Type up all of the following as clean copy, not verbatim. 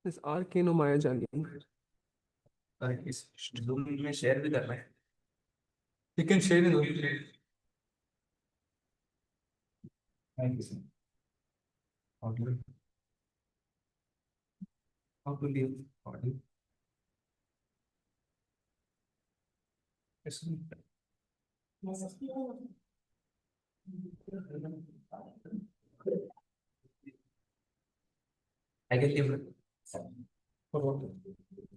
इस आर के नो माया जाली इस जूम में शेयर भी करना है। You can share in only. Thank you, sir. How to how to leave audio? Yes, sir. I can leave it. For what?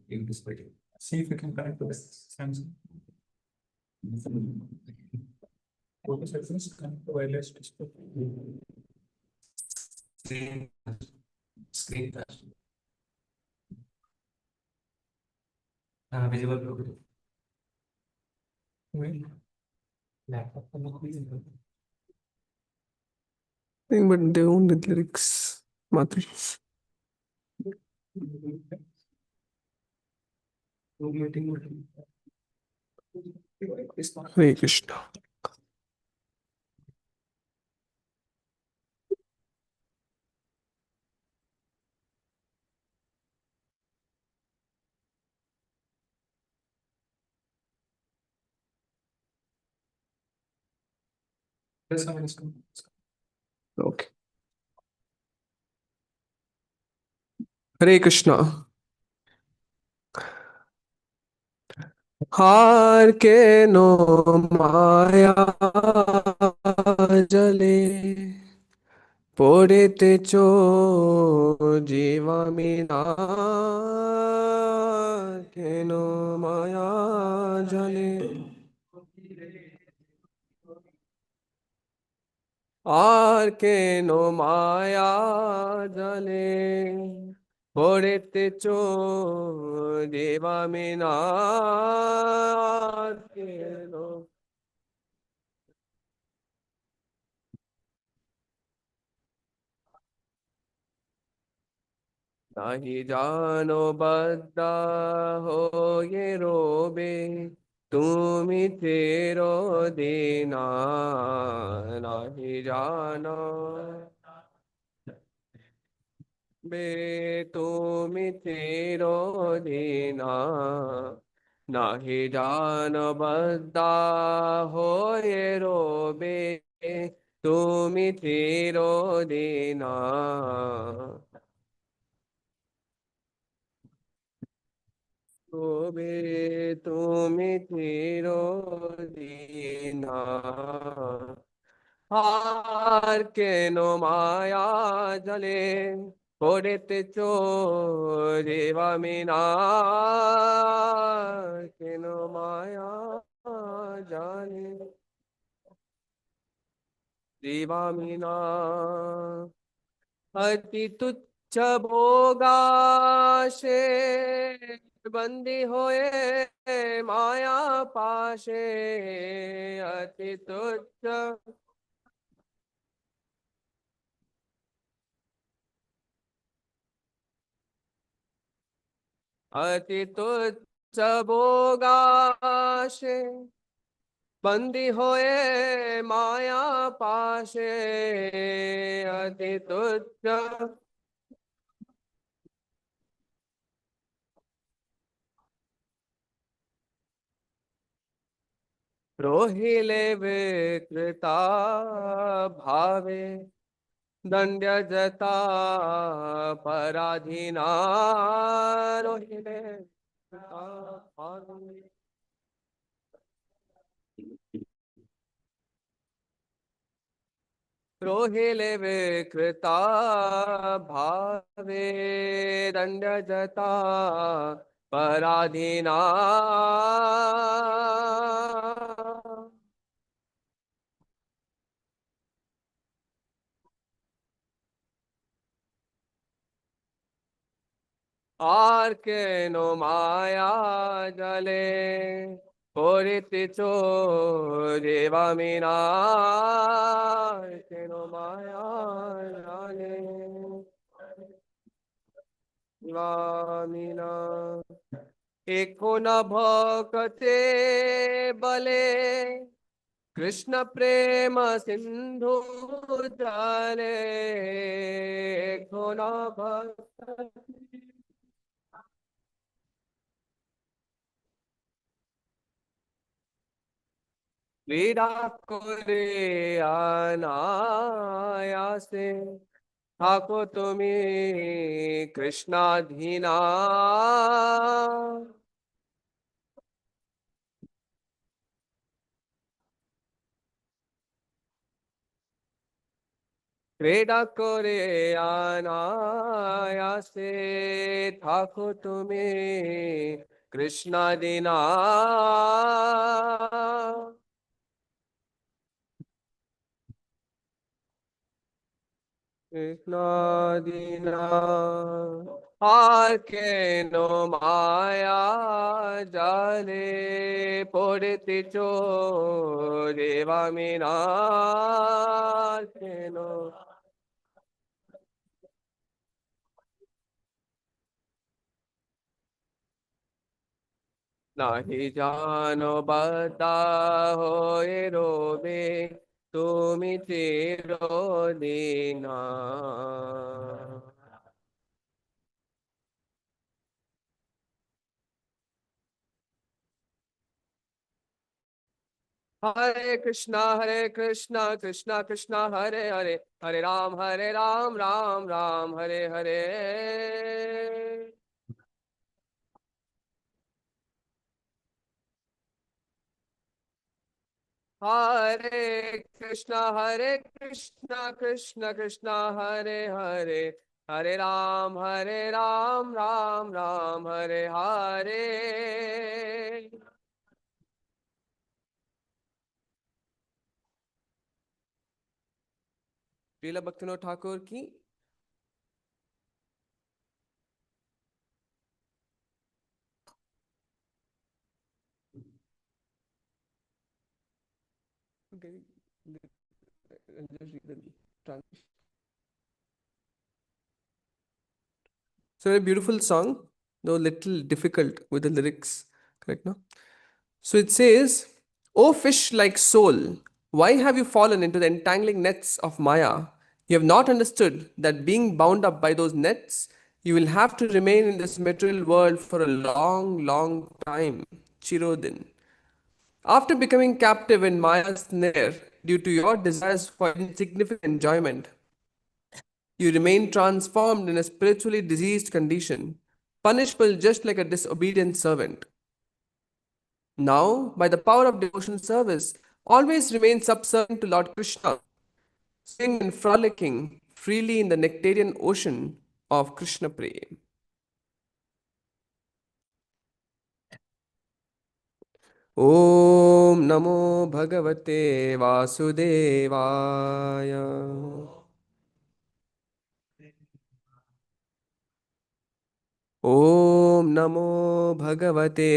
Leave this video. See if you can connect to this Samsung. Focus settings, connect to wireless display. Screen touch. Visible program. Well, laptop को मत खोलिए। thing, but they own the lyrics. Matri. Hare Krishna. Okay. Hare Krishna. हार के no माया जले पोड़ेते चो जीवा मीना के no माया जले आर के नो माया जले पोड़ेते चो जीवा मीना के नो नहीं जानो बद्दा हो ये रोबे तुमी तेरो दीना नहीं जानो बे तुमी तेरो दीना नहीं जानो बद्दा हो ये रोबे तुमी तेरो दीना तोबे तुमी तेरो दीना हार के नो माया जले पोड़ेते चो देवा मीना के नो माया जाने देवा मीना अति तुच्छ भोगाशे बंदी होए माया पाशे अति तुच्छ अति तुच्छ भोगाशे बंदी होए माया पाशे अति तुच्छ रोहिले विकृता भावे दंड्य जता पराधीना रोहिले विकृता भावे रोहिले विकृता भावे दंड्य जता पराधीना आर के नो माया जले पोरिति चो देवा मीना के नो माया जले मीना एको न भक्ते बले कृष्ण प्रेम सिंधु जले एको न भक्त ক্রীড়া করে অনায়াসে থাকো তুমি কৃষ্ণাধীনা। ক্রীড়া করে অনায়াসে থাকো তুমি কৃষ্ণাধীনা। কৃষ্ণাধীনা আর কেন মায়া জালে পড়তেছ দেবামিনা কেন। নাহি জানো বাতা হয়ে রবে তুমি চিরদিনা। हरे कृष्णा कृष्णा कृष्णा हरे हरे, हरे राम राम राम हरे हरे। हरे कृष्णा कृष्णा कृष्णा हरे हरे, हरे राम राम राम हरे हरे। श्रील भक्तिनाथ ठाकुर की। So a beautiful song, though little difficult with the lyrics, correct now? So it says, "O fish like soul, why have you fallen into the entangling nets of Maya? You have not understood that being bound up by those nets, you will have to remain in this material world for a long, long time, Chirodin. After becoming captive in Maya's snare due to your desires for insignificant enjoyment, you remain transformed in a spiritually diseased condition, punishable just like a disobedient servant. Now, by the power of devotional service, always remain subservient to Lord Krishna, sing and frolicking freely in the nectarean ocean of Krishna Prem." Om Namo Bhagavate Vasudevaya. Om Namo Bhagavate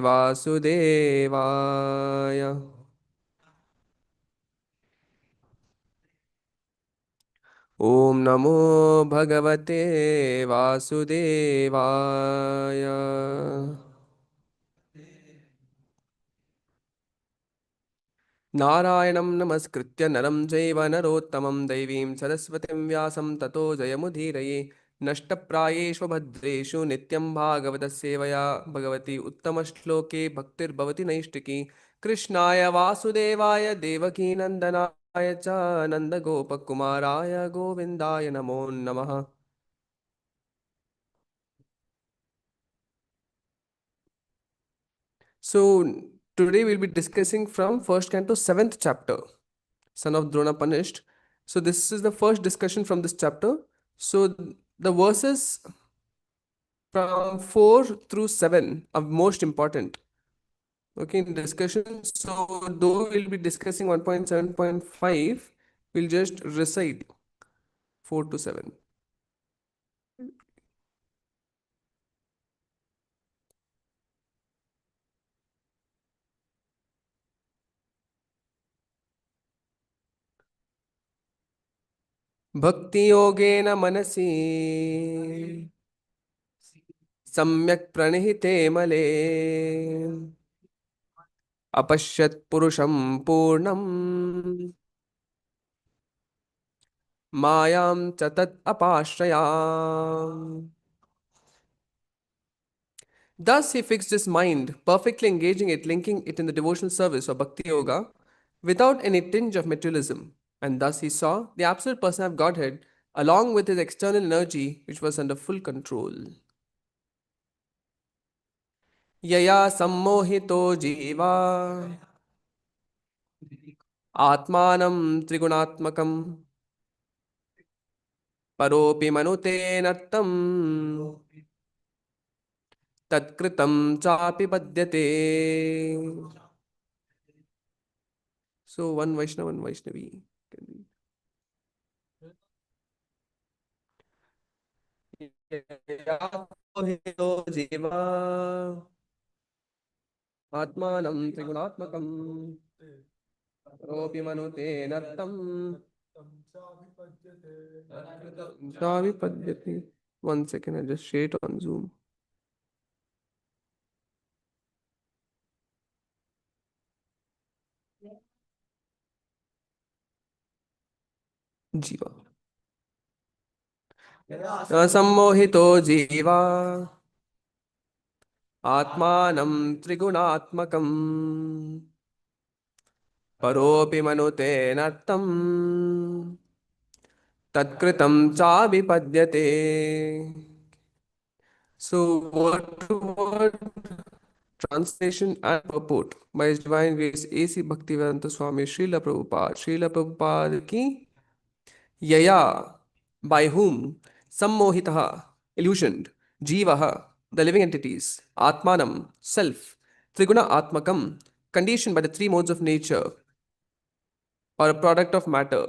Vasudevaya. Om Namo Bhagavate Vasudevaya. नारायणं नमस्कृत्य नरं चैव नरोत्तमं दैवीं सरस्वतीं व्यासं ततो जयमुदीरये। नष्टप्रायेषु भद्रेषु नित्यं भागवतस्य सेवया भगवती उत्तमश्लोके भक्तिर्भवति नैष्टिकी। कृष्णाय वासुदेवाय देवकीनन्दनाय च नन्दगोपकुमाराय गोविन्दाय नमो नमः। So today we'll be discussing from first canto 7th chapter, son of Drona punished. So this is the first discussion from this chapter. So the verses from 4 through 7 are most important. Okay, in discussion. So though we'll be discussing 1.7.5, we'll just recite 4 to 7. Bhakti yogena manasi सम्यक् प्रणिहिते मले अपश्यत् पुरुषं पूर्णं मायां च तत् अपाश्रयाम्. Thus he fixed his mind, perfectly engaging it, linking it in the devotional service of Bhakti Yoga. without any tinge of materialism, and thus he saw the absolute person of Godhead along with his external energy, which was under full control. यया सम्मोहितो जीवा आत्मानं त्रिगुणात्मकं परोऽपि मनुते नर्तं तत्कृतं चापि पद्यते. So one Vaishnava, one Vaishnavi can read. यया सम्मोहितो जीवा आत्मानं त्रिगुणात्मकं परोऽपि मनुते नर्तं चाभिपद्यते. One second, I just share it on Zoom. जीवा सम्मोहितो जीवा आत्मानं त्रिगुणात्मकं परोऽपि मनुते नर्तं तत्कृतं चाभिपद्यते. So word translation and purport by His Divine Grace A.C. Bhaktivedanta Swami Śrīla Prabhupāda. Śrīla Prabhupāda ki yaya, by whom, sammohitaha, illusioned, jivaha, the living entities, atmanam, self, triguna atmakam, conditioned by the three modes of nature or a product of matter,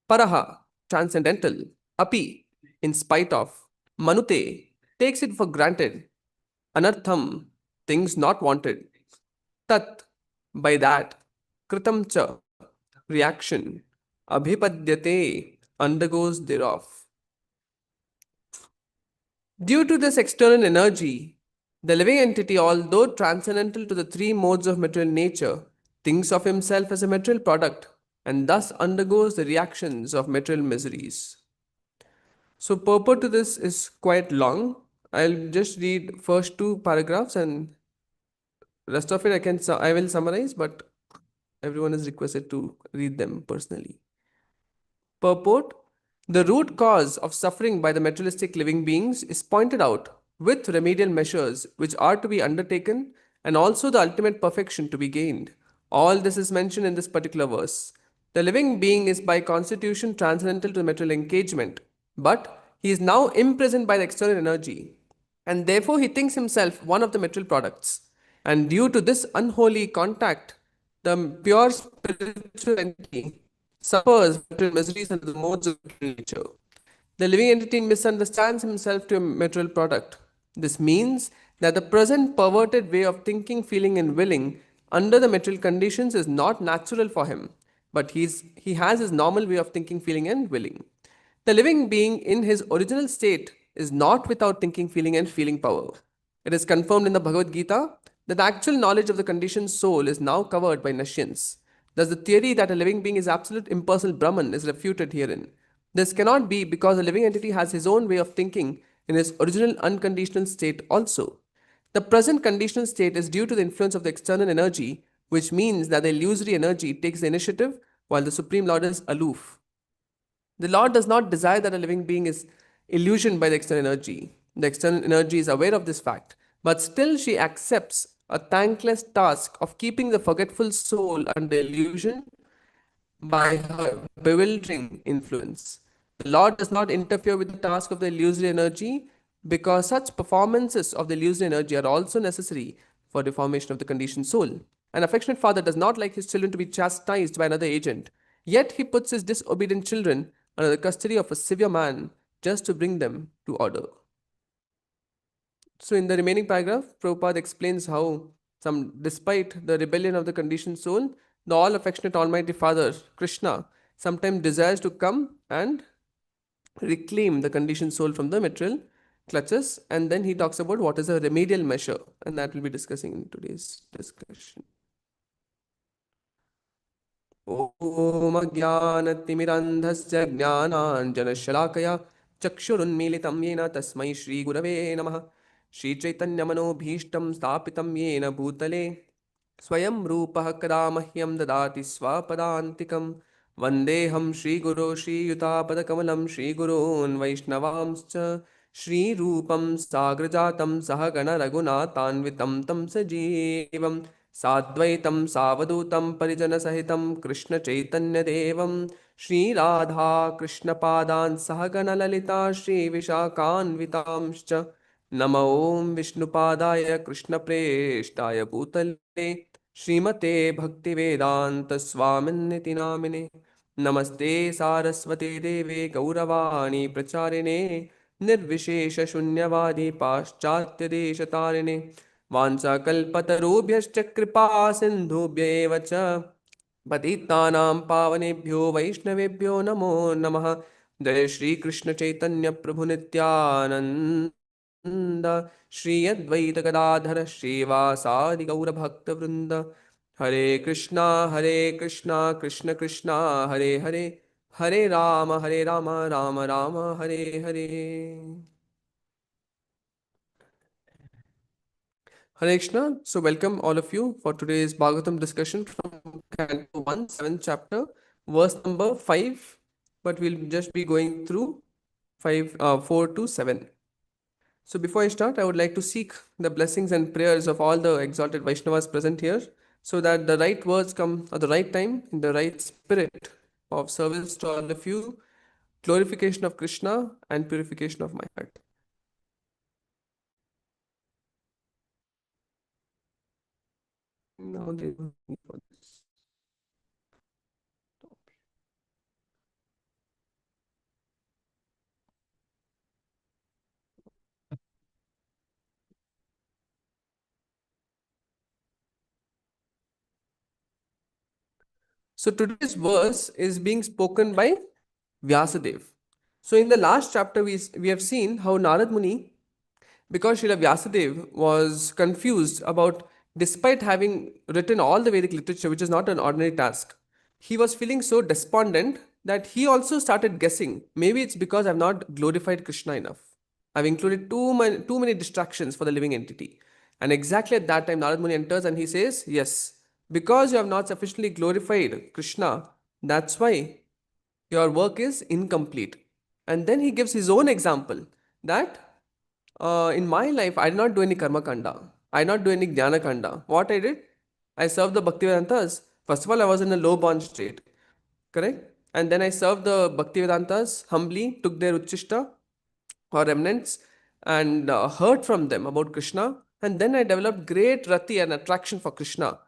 paraha, transcendental, api, in spite of, manute, takes it for granted, anartham, things not wanted, tat, by that, kritam cha, reaction, abhipadyate, undergoes thereof. Due to this external energy, the living entity, although transcendental to the three modes of material nature, thinks of himself as a material product and thus undergoes the reactions of material miseries. So purport to this is quite long. I'll just read first two paragraphs and rest of it I will summarize, but everyone is requested to read them personally. Purport: the root cause of suffering by the materialistic living beings is pointed out with remedial measures which are to be undertaken and also the ultimate perfection to be gained. All this is mentioned in this particular verse. The living being is by constitution transcendental to material engagement, but he is now imprisoned by the external energy, and therefore he thinks himself one of the material products. And due to this unholy contact, the pure spiritual entity suffers material miseries under the modes of nature. The living entity misunderstands himself to a material product. This means that the present perverted way of thinking, feeling, and willing under the material conditions is not natural for him, but he has his normal way of thinking, feeling, and willing. The living being in his original state is not without thinking, feeling, and feeling power. It is confirmed in the Bhagavad Gita that the actual knowledge of the conditioned soul is now covered by nescience. Thus, the theory that a living being is absolute impersonal Brahman is refuted herein. This cannot be because the living entity has his own way of thinking in his original unconditional state also. The present conditional state is due to the influence of the external energy, which means that the illusory energy takes the initiative while the Supreme Lord is aloof. The Lord does not desire that a living being is illusioned by the external energy. The external energy is aware of this fact, but still she accepts a thankless task of keeping the forgetful soul under illusion by her bewildering influence. The Lord does not interfere with the task of the illusory energy because such performances of the illusory energy are also necessary for the formation of the conditioned soul. An affectionate father does not like his children to be chastised by another agent, yet he puts his disobedient children under the custody of a severe man just to bring them to order. So, in the remaining paragraph, Prabhupada explains how, despite the rebellion of the conditioned soul, the all affectionate Almighty Father, Krishna, sometimes desires to come and reclaim the conditioned soul from the material clutches. And then he talks about what is a remedial measure, and that we'll be discussing in today's discussion. ॐ अज्ञानतिमिरन्धस्य ज्ञानाञ्जनशलाकया चक्षुरुन्मीलितं येन तस्मै श्रीगुरवे नमः. श्रीचैतन्यमनोभीष्टं स्थापितं येन भूतले स्वयं रूपः कदा मह्यं ददाति स्वपदान्तिकं वन्देऽहं श्रीगुरो श्रीयुतापदकमलं श्रीगुरून् वैष्णवांश्च श्रीरूपं साग्रजातं सहगणरघुनाथान्वितं तं सजीवं साद्वैतं सावधूतं परिजनसहितं कृष्णचैतन्यदेवं श्रीराधा कृष्णपादान् सहगणललिता श्रीविशाखान्वितांश्च नमो ॐ विष्णुपादाय कृष्णप्रेष्ठाय भूतले श्रीमते भक्तिवेदान्तस्वामिन्निति नामिने नमस्ते सारस्वते देवे गौरवाणी प्रचारिणे निर्विशेषशून्यवादी पाश्चात्यदेशतारिणे वाञ्छाकल्पतरुभ्यश्च कृपा सिन्धुभ्य एव च पतितानां पावनेभ्यो वैष्णवेभ्यो नमो नमः जय श्री कृष्ण चैतन्य प्रभु नित्यानंद श्री अद्वैत गदाधर श्रीवासादि गौर भक्त वृंद हरे Krishna Krishna Krishna Hare Hare Hare Ram Ram Ram Hare Hare Hare Krishna. So, welcome all of you for today's Bhagavatam discussion from Canto 1, 7th chapter, verse number 5. But we'll just be going through 4 to 7. So, before I start, I would like to seek the blessings and prayers of all the exalted Vaishnavas present here so that the right words come at the right time in the right spirit of service to all of you, glorification of Krishna, and purification of my heart. Now, they don't need for this. So today's verse is being spoken by Vyasadev. So in the last chapter, we have seen how Narad Muni, because Srila Vyasadeva was confused about, despite having written all the Vedic literature, which is not an ordinary task, he was feeling so despondent that he also started guessing, maybe it's because I've not glorified Krishna enough. I've included too many distractions for the living entity. And exactly at that time, Narad Muni enters and he says, yes, because you have not sufficiently glorified Krishna, that's why your work is incomplete. And then he gives his own example that in my life, I did not do any karma kanda. I did not do any jnana kanda. What I did, I served the Bhaktivedantas. First of all, I was in a low born state, correct? And then I served the Bhaktivedantas humbly, took their uchishta or remnants and heard from them about Krishna. And then I developed great rati and attraction for Krishna.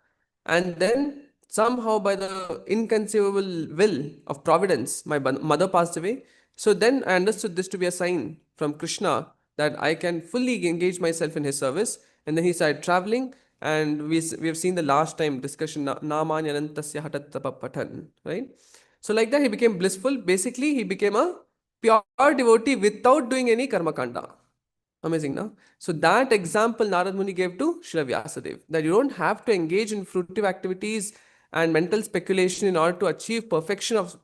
And then somehow, by the inconceivable will of providence, my mother passed away. So then I understood this to be a sign from Krishna that I can fully engage myself in his service. And then he started traveling. And we have seen the last time discussion, Namanya Anantasya Hatat Tapa Patan, right? So, like that, he became blissful. Basically, he became a pure devotee without doing any karma kanda. Amazing, no? So that example Narad Muni gave to Srila Vyasadeva, that you don't have to engage in fruitive activities and mental speculation in order to achieve perfection of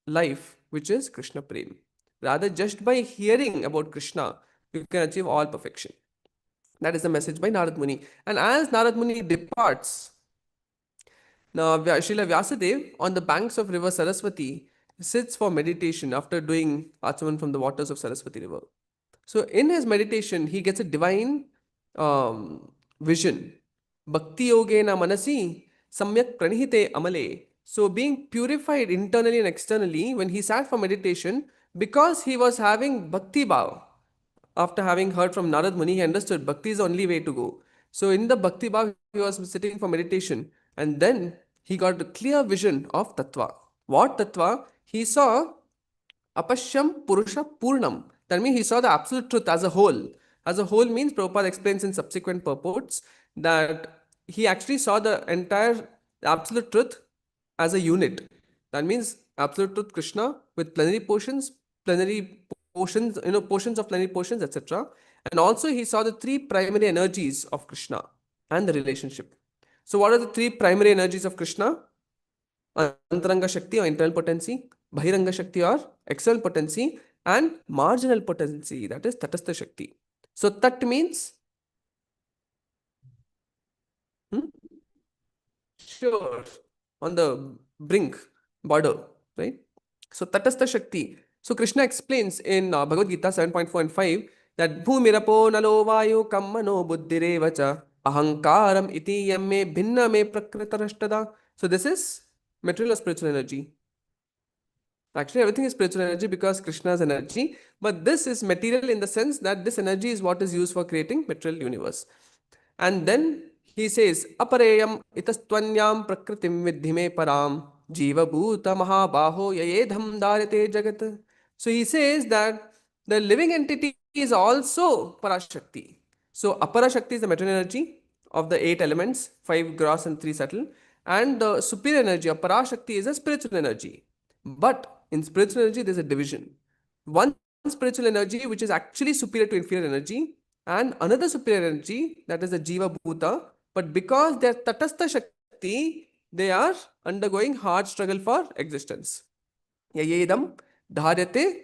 life, which is Krishna Prem. Rather, just by hearing about Krishna, you can achieve all perfection. That is the message by Narad Muni. And as Narad Muni departs, now Srila Vyasadeva on the banks of river Saraswati sits for meditation after doing Achaman from the waters of Saraswati river. So in his meditation, he gets a divine vision. Bhakti yogena manasi samyak pranihite amale. So being purified internally and externally, when he sat for meditation, because he was having bhakti bhav, after having heard from Narad Muni, he understood bhakti is the only way to go. So in the bhakti bhav, he was sitting for meditation, and then he got a clear vision of tattva. What tattva? He saw Apashyam Purusha Purnam. That means he saw the absolute truth as a whole. As a whole means Prabhupada explains in subsequent purports that he actually saw the entire absolute truth as a unit. That means absolute truth Krishna with plenary portions, portions of plenary portions, etc. And also he saw the three primary energies of Krishna and the relationship. So what are the three primary energies of Krishna? Antaranga Shakti or internal potency, Bahiranga Shakti or external potency, and marginal potency, that is Tatastha Shakti. So Tat means, hmm? shore, on the brink, border, right? So Tatastha Shakti. So Krishna explains in Bhagavad Gita 7.4 and 5 that Bhumirapo nalo vayu kammano buddhirevacha ahankaram iti yamme bhinna me prakritarashtada. So this is material or spiritual energy. Actually, everything is spiritual energy because Krishna is energy, but this is material in the sense that this energy is what is used for creating material universe. And then he says, Apareyam itastvanyam prakritim vidhime param jiva bhuta mahabaho yayedham dharate jagat. So he says that the living entity is also Parashakti. So Aparashakti is the material energy of the 8 elements, 5 gross and 3 subtle. And the superior energy of Parashakti is a spiritual energy. But in spiritual energy, there's a division. One spiritual energy which is actually superior to inferior energy, and another superior energy that is the Jiva Bhuta. But because they're Tatastha Shakti, they are undergoing hard struggle for existence. Yayedam dharyate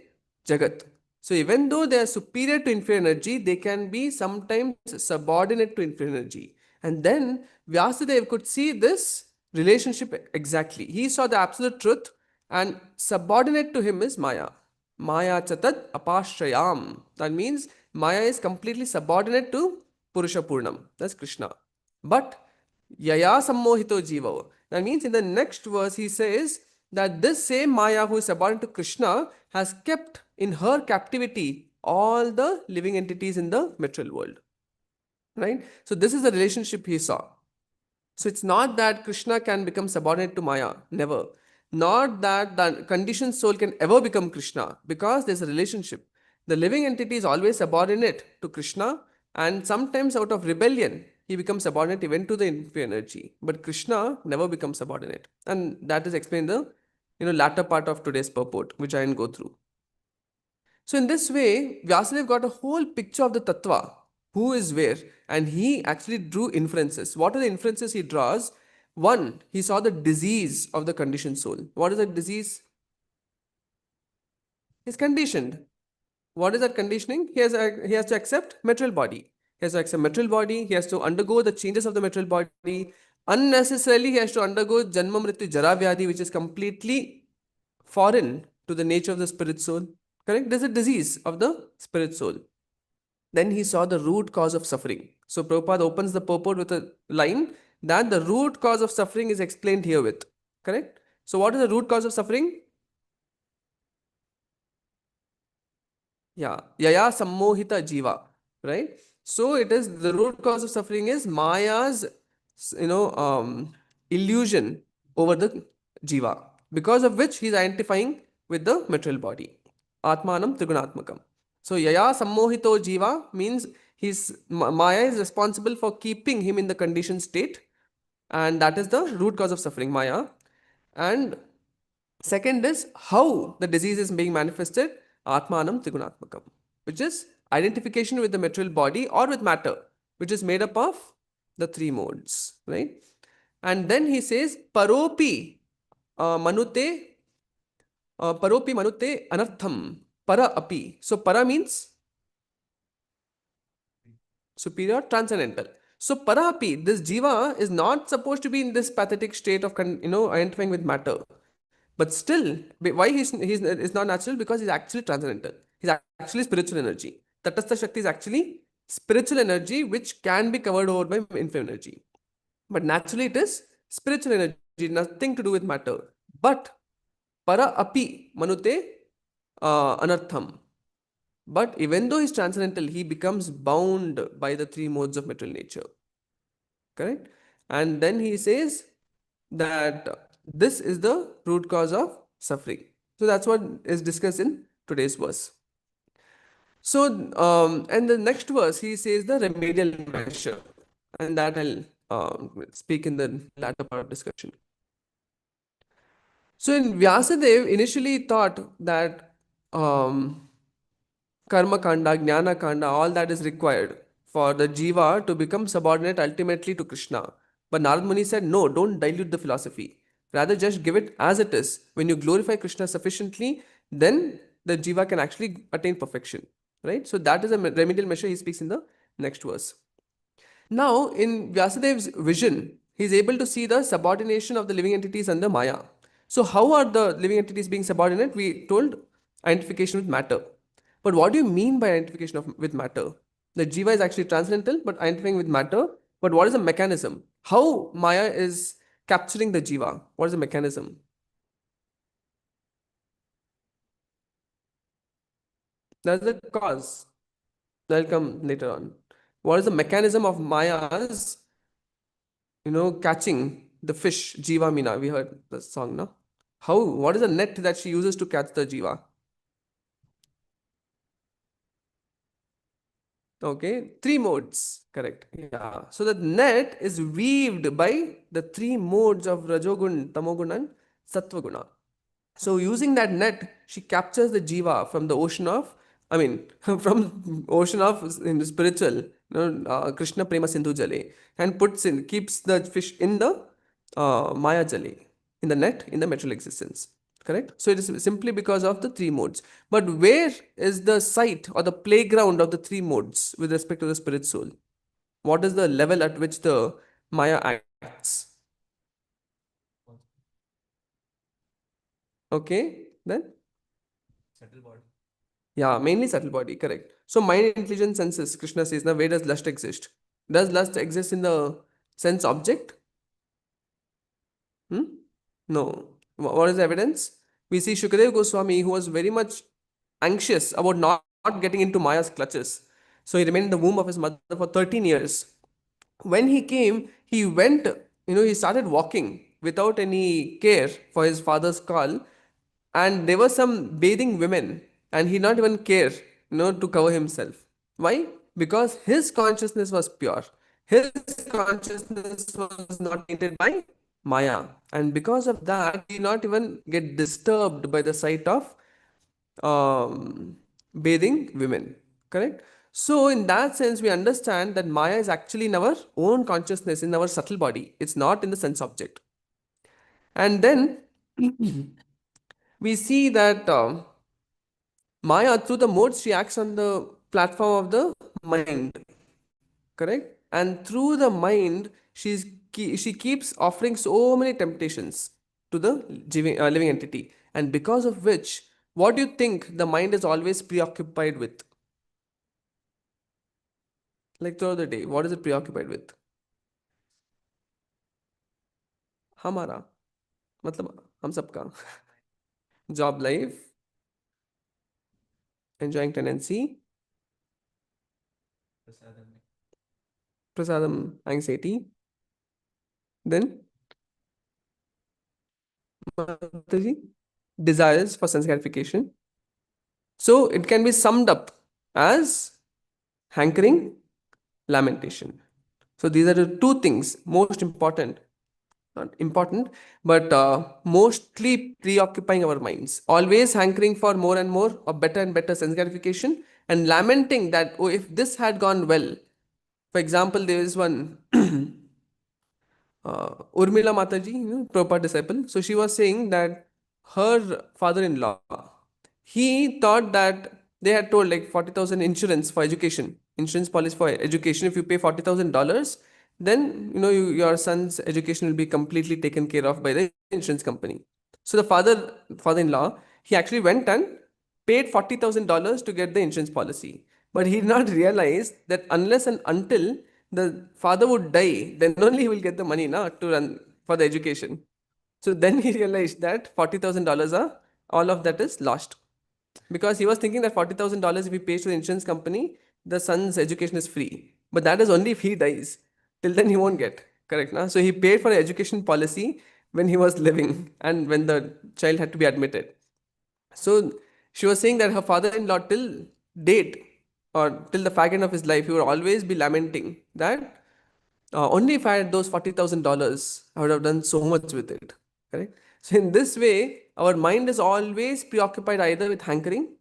jagat. So even though they are superior to inferior energy, they can be sometimes subordinate to inferior energy. And then Vyasadeva could see this relationship exactly. He saw the absolute truth, and subordinate to him is Maya. Maya chatat apashrayam. That means Maya is completely subordinate to Purusha Purnam. That's Krishna. But Yaya sammohito jiva. That means in the next verse he says that this same Maya who is subordinate to Krishna has kept in her captivity all the living entities in the material world. Right? So this is the relationship he saw. So it's not that Krishna can become subordinate to Maya. Never. Not that the conditioned soul can ever become Krishna, because there's a relationship. The living entity is always subordinate to Krishna, and sometimes out of rebellion, he becomes subordinate even to the inferior energy. But Krishna never becomes subordinate. And that is explained in the latter part of today's purport, which I will go through. So in this way, Vyasadeva got a whole picture of the tattva, who is where, and he actually drew inferences. What are the inferences he draws? One, he saw the disease of the conditioned soul. What is that disease? He's conditioned. What is that conditioning? He has to accept material body. He has to accept material body. He has to undergo the changes of the material body. Unnecessarily, he has to undergo Janma Mrityu Jara Vyadhi, which is completely foreign to the nature of the spirit soul. Correct? There's a disease of the spirit soul. Then he saw the root cause of suffering. So Prabhupada opens the purport with a line that the root cause of suffering is explained herewith. Correct? So what is the root cause of suffering? Yeah, Yaya Sammohita Jiva. Right? So it is the root cause of suffering is Maya's illusion over the Jiva, because of which he is identifying with the material body. Atmanam Trigunatmakam. So Yaya Sammohito Jiva means Maya is responsible for keeping him in the conditioned state, and that is the root cause of suffering, Maya. And second is how the disease is being manifested, Atmanam Trigunatmakam, which is identification with the material body or with matter, which is made up of the 3 modes, right? And then he says, Paropi Manute Anartham Para api. So para means superior, transcendental. So para api, this jiva is not supposed to be in this pathetic state of identifying with matter. But still, why he's not natural? Because he's actually transcendental. He's actually spiritual energy. Tatastha Shakti is actually spiritual energy which can be covered over by infinite energy. But naturally it is spiritual energy, nothing to do with matter. But para api manute anartham. But even though he's transcendental, he becomes bound by the 3 modes of material nature. Correct? And then he says that this is the root cause of suffering. So that's what is discussed in today's verse. So, and the next verse, he says the remedial measure. And that I'll speak in the latter part of discussion. So in Vyasadeva initially thought that karma kanda, jnana kanda, all that is required for the jiva to become subordinate ultimately to Krishna. But Narad Muni said, no, don't dilute the philosophy. Rather, just give it as it is. When you glorify Krishna sufficiently, then the jiva can actually attain perfection. Right? So that is a remedial measure he speaks in the next verse. Now, in Vyasadeva's vision, He's able to see the subordination of the living entities under Maya. So, how are the living entities being subordinate? We told identification with matter. But what do you mean by identification with matter? The Jiva is actually transcendental, but identifying with matter. But what is the mechanism? How Maya is capturing the Jiva? What is the mechanism? That's the cause. That'll come later on. What is the mechanism of Maya's, catching the fish, Jiva Mina? We heard the song, no? What is the net that she uses to catch the Jiva? Okay, three modes, correct. Yeah. So the net is weaved by the three modes of Rajogun, Tamogun, and Sattva. So using that net, she captures the jiva from the ocean of, I mean, from ocean of in the spiritual, Krishna Prema Sindhu Jale, and keeps the fish in the Maya Jale, in the net, in the material existence. Correct? So it is simply because of the three modes. But where is the site or the playground of the three modes with respect to the spirit soul? What is the level at which the Maya acts? Okay, then? Subtle body. Yeah, mainly subtle body, correct. So mind, intelligence, senses, Krishna says, now where does lust exist? Does lust exist in the sense object? Hmm? No. What is the evidence? We see Shukadev Goswami, who was very much anxious about not getting into Maya's clutches. So he remained in the womb of his mother for 13 years. When he came, he went, he started walking without any care for his father's call. And there were some bathing women, and he not even care, to cover himself. Why? Because his consciousness was pure. His consciousness was not tainted by Maya. And because of that, he not even get disturbed by the sight of bathing women. Correct? So, in that sense, we understand that Maya is actually in our own consciousness, in our subtle body. It's not in the sense object. And then we see that Maya, through the modes, she acts on the platform of the mind. Correct? And through the mind, she keeps offering so many temptations to the living entity. And because of which, what do you think the mind is always preoccupied with? Like throughout the day, what is it preoccupied with? हमारा मतलब हम सबका job life, enjoying tendency, Prasadam. prasadam anxiety, then Mataji, desires for sense gratification. So it can be summed up as hankering, lamentation. So these are the two things most important, not important, but mostly preoccupying our minds. Always hankering for more and more or better and better sense gratification, and lamenting that, oh, if this had gone well. For example, there is one Urmila Mataji, Prabhupada disciple. So she was saying that her father-in-law, he thought that they had told like 40,000 insurance for education, insurance policy for education. If you pay $40,000, then your son's education will be completely taken care of by the insurance company. So the father-in-law, he actually went and paid $40,000 to get the insurance policy. But he did not realize that unless and until the father would die, then only he will get the money now to run for the education. So then he realized that $40,000 are all of that is lost. Because he was thinking that $40,000 if he pays to the insurance company, the son's education is free. But that is only if he dies. Till then he won't get. Correct? Na? So he paid for the education policy when he was living and when the child had to be admitted. So she was saying that her father-in-law till date or till the fag end of his life, he would always be lamenting that only if I had those $40,000, I would have done so much with it. Correct? So in this way, our mind is always preoccupied either with hankering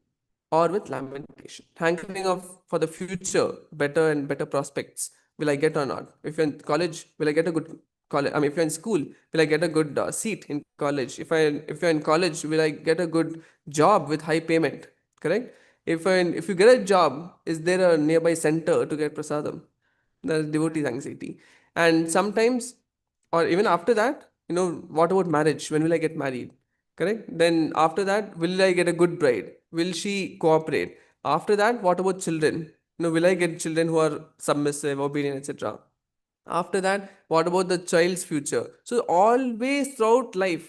or with lamentation. Hankering of for the future, better and better prospects. Will I get or not? If you're in college, will I get a good college? I mean, if you're in school, will I get a good seat in college? If you're in college, will I get a good job with high payment? Correct? If you get a job, is there a nearby center to get prasadam? The devotee's anxiety. And sometimes or even after that, what about marriage? When will I get married? Correct? Then after that, will I get a good bride? Will she cooperate? After that, what about children? Will I get children who are submissive, obedient, etc.? After that, what about the child's future? So always throughout life,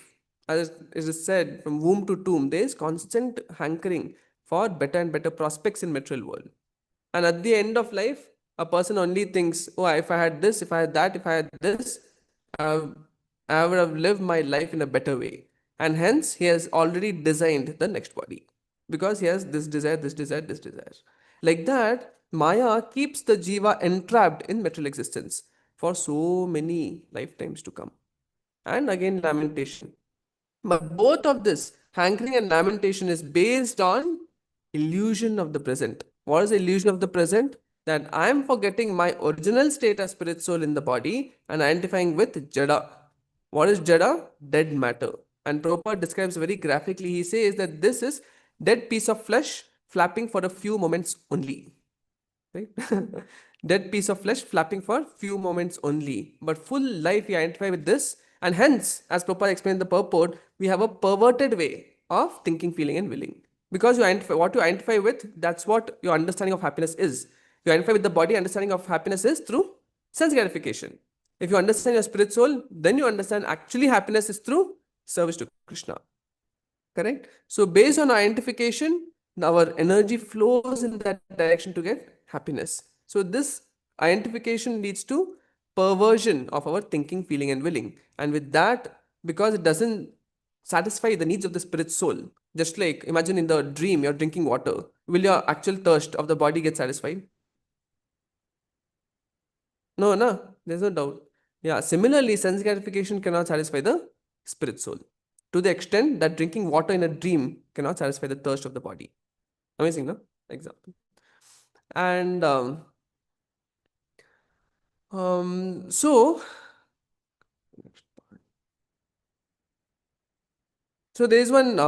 as it is said, from womb to tomb, there is constant hankering for better and better prospects in material world. And at the end of life, a person only thinks, oh, if I had this, if I had that, if I had this, I I would have lived my life in a better way. And hence, he has already designed the next body because he has this desire, this desire, this desire. Like that, Maya keeps the jiva entrapped in material existence for so many lifetimes to come. And again, lamentation. But both of this, hankering and lamentation, is based on illusion of the present. What is the illusion of the present? That I am forgetting my original state as spirit soul in the body and identifying with Jada. What is Jada? Dead matter. And Prabhupada describes very graphically. He says that this is dead piece of flesh flapping for a few moments only. Right? Dead piece of flesh flapping for few moments only. But full life we identify with this. And hence, as Prabhupada explained the purport, we have a perverted way of thinking, feeling, and willing. Because what you identify with, that's what your understanding of happiness is. You identify with the body, understanding of happiness is through sense gratification. If you understand your spirit soul, then you understand actually happiness is through service to Krishna. Correct? So based on identification, our energy flows in that direction to get happiness. So this identification leads to perversion of our thinking, feeling, and willing. And with that, because it doesn't satisfy the needs of the spirit soul, just like imagine in the dream you're drinking water, will your actual thirst of the body get satisfied? No, no, there's no doubt. Yeah, similarly, sense gratification cannot satisfy the spirit soul to the extent that drinking water in a dream cannot satisfy the thirst of the body. Amazing, no? Example. And so there is one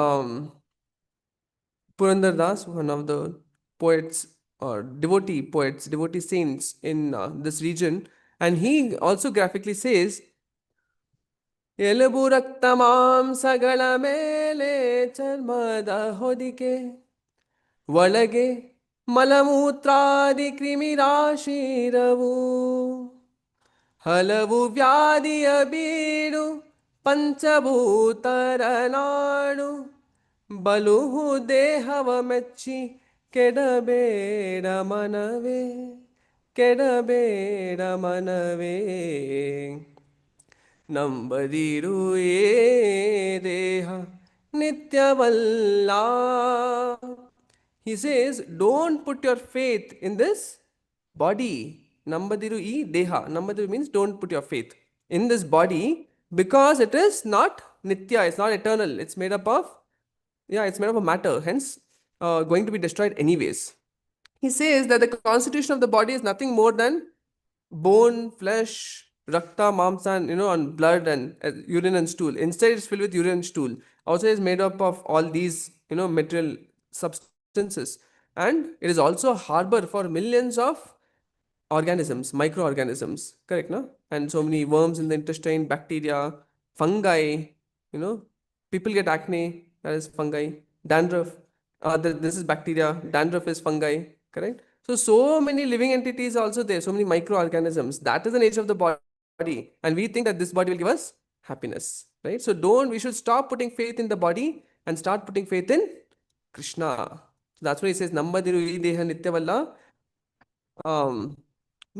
Purandar Das, one of the poets or devotee poets, devotee saints in this region, and he also graphically says, ಎಲುಬು ರಕ್ತ ಮಾಂಸಗಳ ಮೇಲೆ ಚರ್ಮದ ಹೊದಿಕೆ ಒಳಗೆ ಮಲಮೂತ್ರಾದಿ ಕ್ರಿಮಿರಾಶಿರವು ಹಲವು ವ್ಯಾಧಿಯ ಬೀಡು ಪಂಚಭೂತರ ನಾಡು ಬಲುಹು ದೇಹವ ಮೆಚ್ಚಿ ಕೆಡಬೇಡ ಮನವೇ ಕೆಡಬೇಡ ಮನವೇ ನಂಬದಿರು ಏ ದೇಹ ನಿತ್ಯವಲ್ಲ. He says, don't put your faith in this body. Nambadiru e deha. Nambadiru means don't put your faith in this body because it is not nitya, it's not eternal. It's made up of, it's made up of matter, hence going to be destroyed anyways. He says that the constitution of the body is nothing more than bone, flesh, rakta, mamsa, and blood and urine and stool. Instead, it's filled with urine and stool. Also, it's made up of all these, material substances. And it is also a harbor for millions of organisms, microorganisms. Correct, no? And so many worms in the intestine, bacteria, fungi, people get acne, that is fungi. Dandruff, this is bacteria. Dandruff is fungi. Correct? So many living entities also there, so many microorganisms. That is the nature of the body. And we think that this body will give us happiness. Right? So we should stop putting faith in the body and start putting faith in Krishna. So that's why he says, Nambadiru deha nityavalla.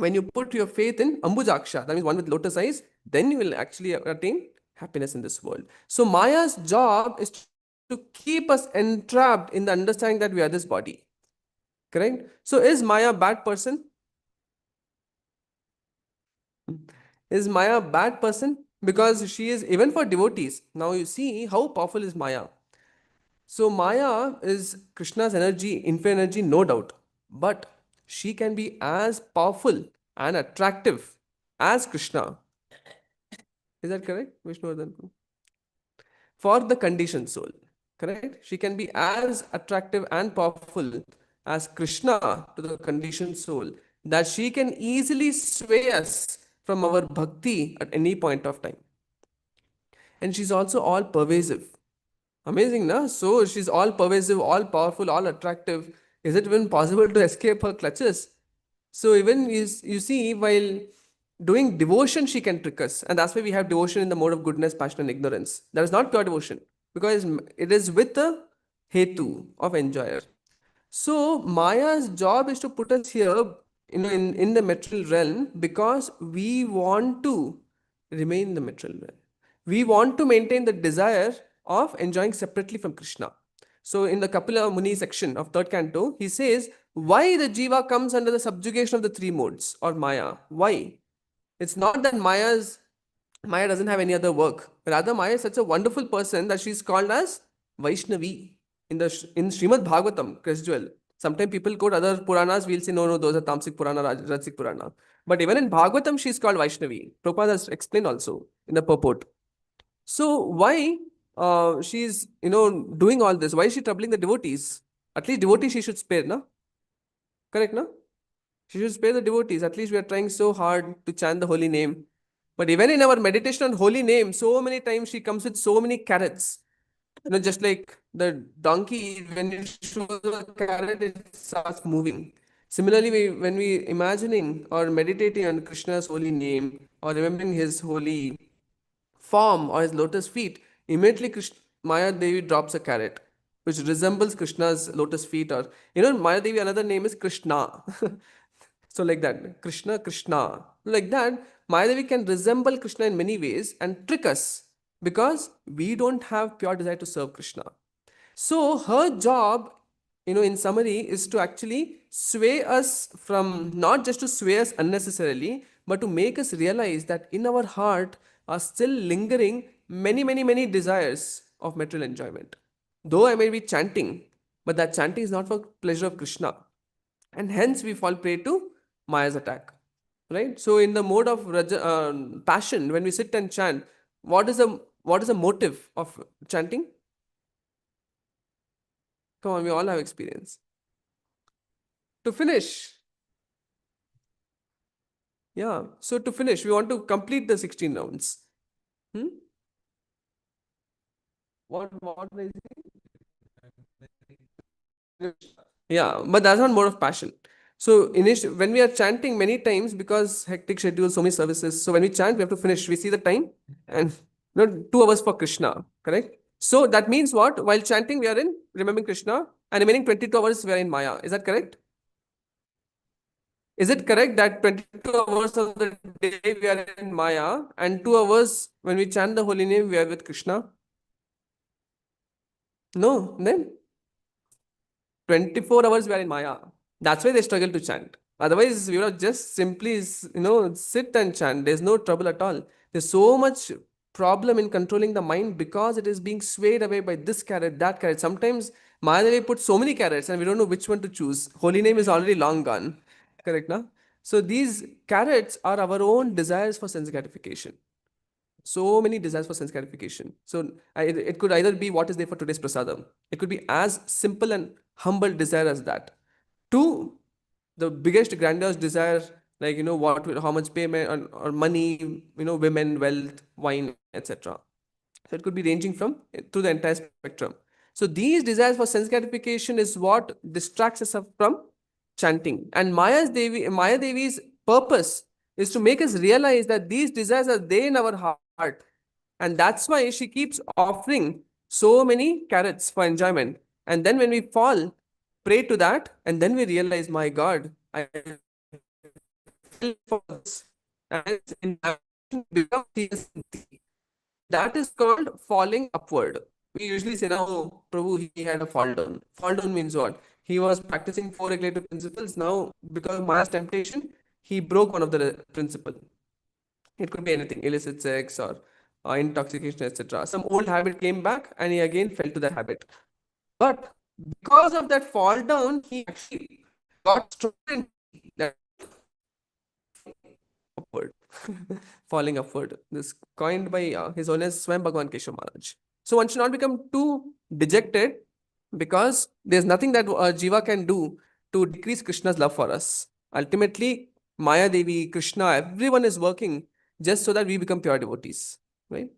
When you put your faith in Ambujaksha, that means one with lotus eyes, then you will actually attain happiness in this world. So Maya's job is to keep us entrapped in the understanding that we are this body. Correct? So is Maya a bad person? Is Maya a bad person? Because she is, even for devotees. Now you see how powerful is Maya. So Maya is Krishna's energy, infinite energy, no doubt. But she can be as powerful and attractive as Krishna. Is that correct, Vishnuvardhan? For the conditioned soul. Correct? She can be as attractive and powerful as Krishna to the conditioned soul, that she can easily sway us from our bhakti at any point of time. And she's also all pervasive. Amazing, na? So she's all pervasive, all powerful, all attractive. Is it even possible to escape her clutches? So even you see, while doing devotion, she can trick us. And that's why we have devotion in the mode of goodness, passion, and ignorance. That is not pure devotion, because it is with the hetu of enjoyer. So Maya's job is to put us here, in the material realm, because we want to remain in the material realm. We want to maintain the desire of enjoying separately from Krishna. So in the Kapila Muni section of third canto, he says why the jiva comes under the subjugation of the three modes or Maya. Why? It's not that Maya doesn't have any other work. Rather, Maya is such a wonderful person that she's called as Vaishnavi in Śrīmad-Bhāgavatam, Jewel. Sometimes people quote other Puranas, we'll say, no, those are Tamsic Purana, Rajasic Purana. But even in Bhagavatam, she's called Vaishnavi. Prabhupada has explained also in the purport. So why she's doing all this? Why is she troubling the devotees? At least devotees she should spare, no? Correct, no? She should spare the devotees. At least we are trying so hard to chant the holy name. But even in our meditation on holy name, so many times she comes with so many carrots. Just like the donkey, when you show the carrot, it starts moving. Similarly, when we imagining or meditating on Krishna's holy name or remembering his holy form or his lotus feet, immediately Maya Devi drops a carrot, which resembles Krishna's lotus feet. Or, Maya Devi, another name is Krishna. So like that, Krishna. Like that, Maya Devi can resemble Krishna in many ways and trick us because we don't have pure desire to serve Krishna. So her job, in summary, is to actually sway us from, not just to sway us unnecessarily, but to make us realize that in our heart are still lingering many, many, many desires of material enjoyment. Though I may be chanting, but that chanting is not for pleasure of Krishna. And hence we fall prey to Maya's attack. Right? So in the mode of passion, when we sit and chant, what is the motive of chanting? Come on, we all have experience. To finish. Yeah. So to finish, we want to complete the 16 rounds. What is it? Yeah, but that's not mode of passion. So when we are chanting many times, because hectic schedule, so many services. So when we chant, we have to finish. We see the time and 2 hours for Krishna, correct? So that means what? While chanting, we are in remembering Krishna, and remaining 22 hours we are in Maya. Is that correct? Is it correct that 22 hours of the day we are in Maya and 2 hours when we chant the holy name, we are with Krishna? No, then 24 hours we are in Maya. That's why they struggle to chant. Otherwise, we would just simply, sit and chant. There's no trouble at all. There's so much problem in controlling the mind because it is being swayed away by this carrot, that carrot. Sometimes Mahadevi put so many carrots and we don't know which one to choose. Holy name is already long gone. Correct, na? So these carrots are our own desires for sense gratification. So many desires for sense gratification. So it could either be what is there for today's prasadam. It could be as simple and humble desire as that. To the biggest grandiose desire, like how much payment or money, women, wealth, wine, etc. So it could be ranging from through the entire spectrum. So these desires for sense gratification is what distracts us from chanting. And Maya Devi's purpose is to make us realize that these desires are there in our heart. And that's why she keeps offering so many carrots for enjoyment. And then when we fall prey to that, and then we realize, my God, I fell for this. And in that is called falling upward. We usually say, now, Prabhu, he had a fall down. Fall down means what? He was practicing 4 regulative principles. Now, because of Maya's temptation, he broke one of the principle. It could be anything, illicit sex or intoxication, etc. Some old habit came back and he again fell to that habit. But because of that fall down, he actually got stronger in that upward, falling upward. This coined by His Holiness Swam Bhagavan Keshav Maharaj. So one should not become too dejected because there's nothing that Jiva can do to decrease Krishna's love for us. Ultimately, Maya Devi, Krishna, everyone is working just so that we become pure devotees, right?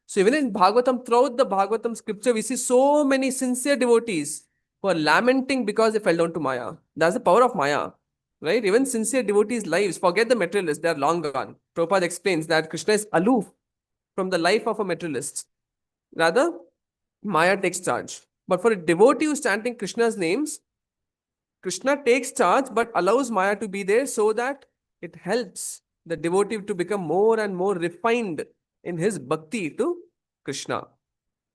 So even in Bhagavatam, throughout the Bhagavatam scripture, we see so many sincere devotees who are lamenting because they fell down to Maya. That's the power of Maya, right? Even sincere devotees' lives, forget the materialists, they are long gone. Prabhupada explains that Krishna is aloof from the life of a materialist. Rather, Maya takes charge. But for a devotee who's chanting Krishna's names, Krishna takes charge but allows Maya to be there so that it helps the devotee to become more and more refined in his bhakti to Krishna.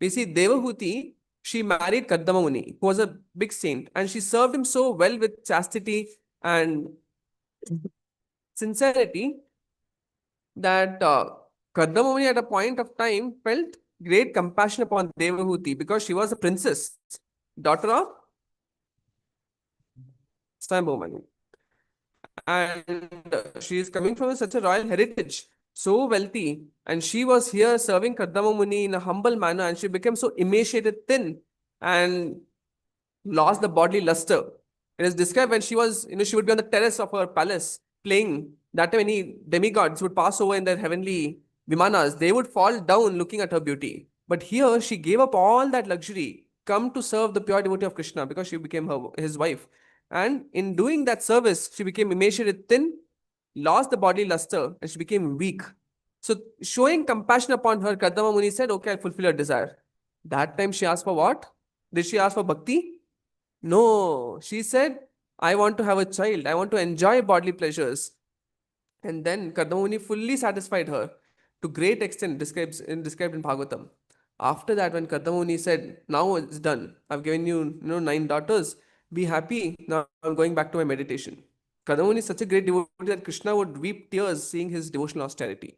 We see Devahuti, she married Kardama Muni, who was a big saint, and she served him so well with chastity and sincerity that Kardama Muni at a point of time felt great compassion upon Devahuti because she was a princess, daughter of Swayambhu, and she is coming from such a royal heritage, so wealthy, and she was here serving Kardama Muni in a humble manner, and she became so emaciated, thin, and lost the bodily luster. It is described when she was, she would be on the terrace of her palace playing. That time, any demigods would pass over in their heavenly vimanas. They would fall down looking at her beauty. But here, she gave up all that luxury, come to serve the pure devotee of Krishna because she became his wife. And in doing that service, she became emaciated, thin, lost the bodily luster, and she became weak. So, showing compassion upon her, Kardama Muni said, okay, I'll fulfill her desire. That time she asked for what? Did she ask for bhakti? No, she said, I want to have a child. I want to enjoy bodily pleasures. And then Kardamuni fully satisfied her to great extent described in Bhagavatam. After that, when Kardamuni said, now it's done. I've given you, 9 daughters. Be happy. Now I'm going back to my meditation. Kardamuni is such a great devotee that Krishna would weep tears seeing his devotional austerity.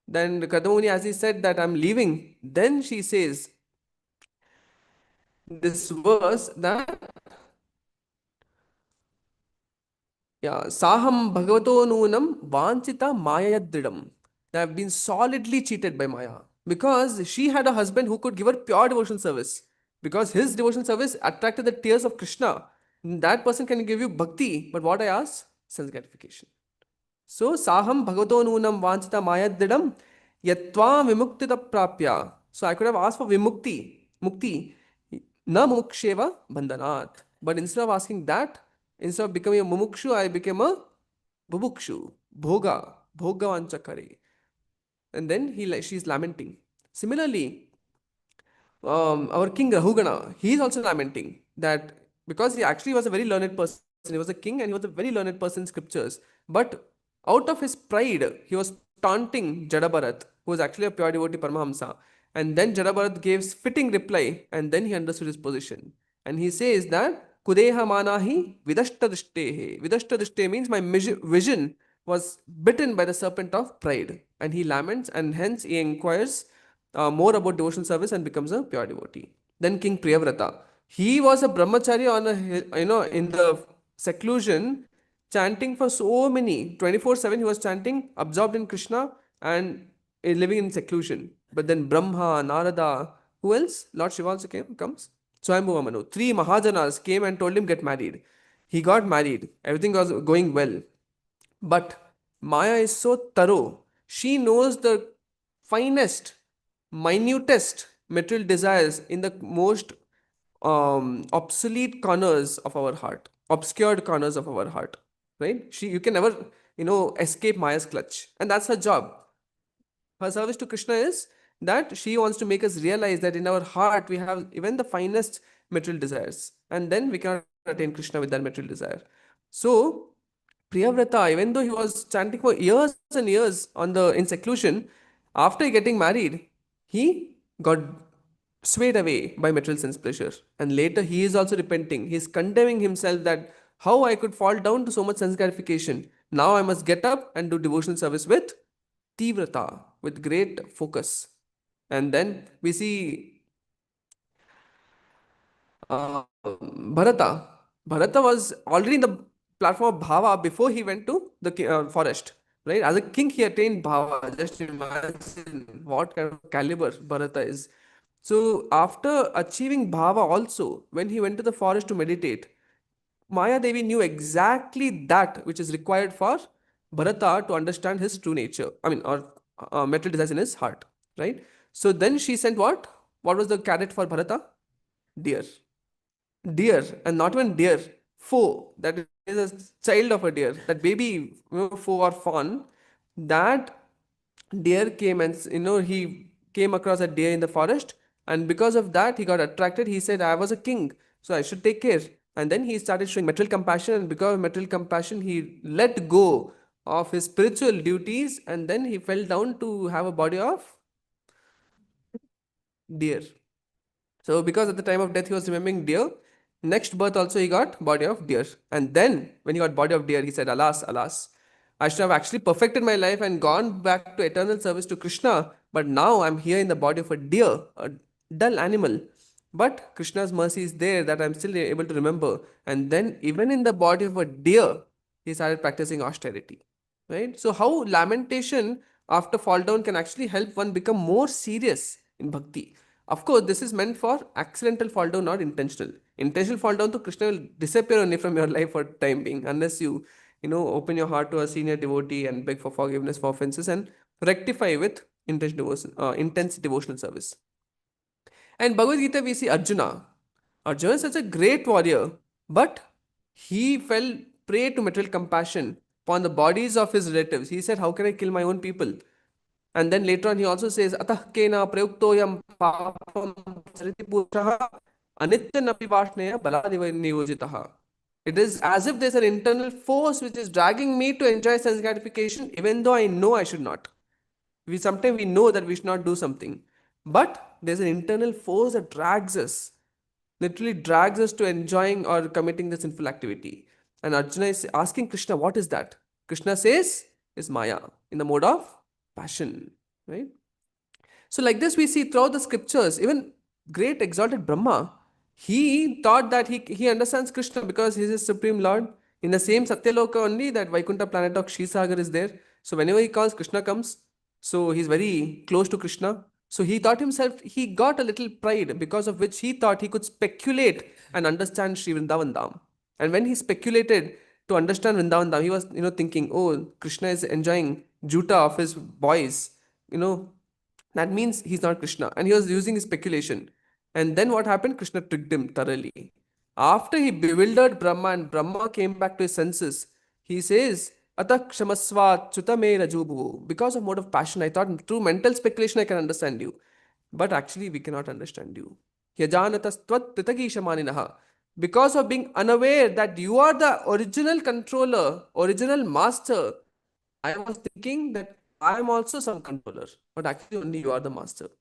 Then Kardamuni, as he said that I'm leaving, then she says this verse that yeah, Saham Bhagavato Nunam Vanchita Mayayadridam. They have been solidly cheated by Maya because she had a husband who could give her pure devotional service. Because his devotional service attracted the tears of Krishna. That person can give you bhakti, but what I ask? Sense gratification. So, Saham Bhagavato Nunam Vanchita Mayadidam Yatva Vimuktita Prapya. So, I could have asked for Vimukti, Mukti, Na Mumuksheva Bandhanat. But instead of asking that, instead of becoming a Mumukshu, I became a Bubukshu, Bhogavanchakari. And then she's lamenting. Similarly, our king Rahugana, he is also lamenting that because he actually was a very learned person, he was a king and he was a very learned person in scriptures. But out of his pride, he was taunting Jadabharat, who was actually a pure devotee Paramahamsa. And then Jadabharat gives fitting reply, and then he understood his position. And he says that Kudeha manahi vidashtadishte. Vidashtadishte means my vision was bitten by the serpent of pride. And he laments, and hence he inquires more about devotional service and becomes a pure devotee. Then King Priyavrata. He was a brahmachari on in the seclusion, chanting for so many 24/7. He was chanting, absorbed in Krishna and living in seclusion. But then Brahma, Narada, who else? Lord Shiva also comes. Swayambhuva Manu. 3 Mahajanas came and told him get married. He got married. Everything was going well. But Maya is so thorough. She knows the finest, minutest material desires in the most obsolete corners of our heart, obscured corners of our heart. Right? You can never, escape Maya's clutch. And that's her job. Her service to Krishna is that she wants to make us realize that in our heart we have even the finest material desires. And then we cannot attain Krishna with that material desire. So, Priyavrata, even though he was chanting for years and years in seclusion, after getting married, he got swayed away by material sense pleasure. And later he is also repenting. He is condemning himself that how I could fall down to so much sense gratification. Now I must get up and do devotional service with Tivrata, with great focus. And then we see Bharata. Bharata was already in the platform of Bhava before he went to the forest. Right? As a king, he attained Bhava. Just imagine what kind of caliber Bharata is. So, after achieving Bhava also, when he went to the forest to meditate, Maya Devi knew exactly that which is required for Bharata to understand his true nature. I mean, or material desires in his heart, right? So then she sent what? What was the carrot for Bharata? Deer. Deer, and not even deer, foe. That is a child of a deer. That baby, foe or fawn. That deer came and he came across a deer in the forest, and because of that he got attracted. He said, I was a king, so I should take care. And then he started showing material compassion, and because of material compassion he let go of his spiritual duties, and then he fell down to have a body of deer. So because at the time of death he was remembering deer, next birth also he got body of deer. And then when he got body of deer, he said, alas, alas, I should have actually perfected my life and gone back to eternal service to Krishna. But now I'm here in the body of a deer, a dull animal. But Krishna's mercy is there that I'm still able to remember. And then even in the body of a deer, he started practicing austerity. Right? So how lamentation after fall down can actually help one become more serious in bhakti. Of course, this is meant for accidental fall down, not intentional. Intentional fall down, to Krishna will disappear only from your life for time being, unless you open your heart to a senior devotee and beg for forgiveness for offenses and rectify with intense devotional service. And Bhagavad Gita, we see Arjuna. Arjuna is such a great warrior, but he fell prey to material compassion upon the bodies of his relatives. He said, how can I kill my own people? And then later on, he also says, Atah kena prayuktoyam papam sariti purushaha anitya napi vashneya baladiva niyojitaha. It is as if there's an internal force which is dragging me to enjoy sense gratification, even though I know I should not. We know that we should not do something, but there's an internal force that drags us, literally drags us to enjoying or committing the sinful activity. And Arjuna is asking Krishna, what is that? Krishna says, is Maya in the mode of passion, right? So, like this, we see throughout the scriptures, even great exalted Brahma, he thought that he understands Krishna because he's his supreme lord. In the same Satyaloka only, that Vaikuntha planet of Kshisagar is there. So, whenever he calls, Krishna comes. So, he's very close to Krishna. So, he thought himself, he got a little pride because of which he thought he could speculate and understand Sri Vrindavan Dham. And when he speculated to understand Vrindavan Dham, he was thinking, oh, Krishna is enjoying juta of his boys. That means he's not Krishna. And he was using his speculation. And then what happened? Krishna tricked him thoroughly. After he bewildered Brahma and Brahma came back to his senses, he says, Atak Kshamasvat Chutame Rajubu. Because of mode of passion, I thought through mental speculation I can understand you. But actually, we cannot understand you. Yajanatastvat Pritagishamaninaha. Because of being unaware that you are the original controller, original master, I was thinking that I am also some controller, but actually only you are the master.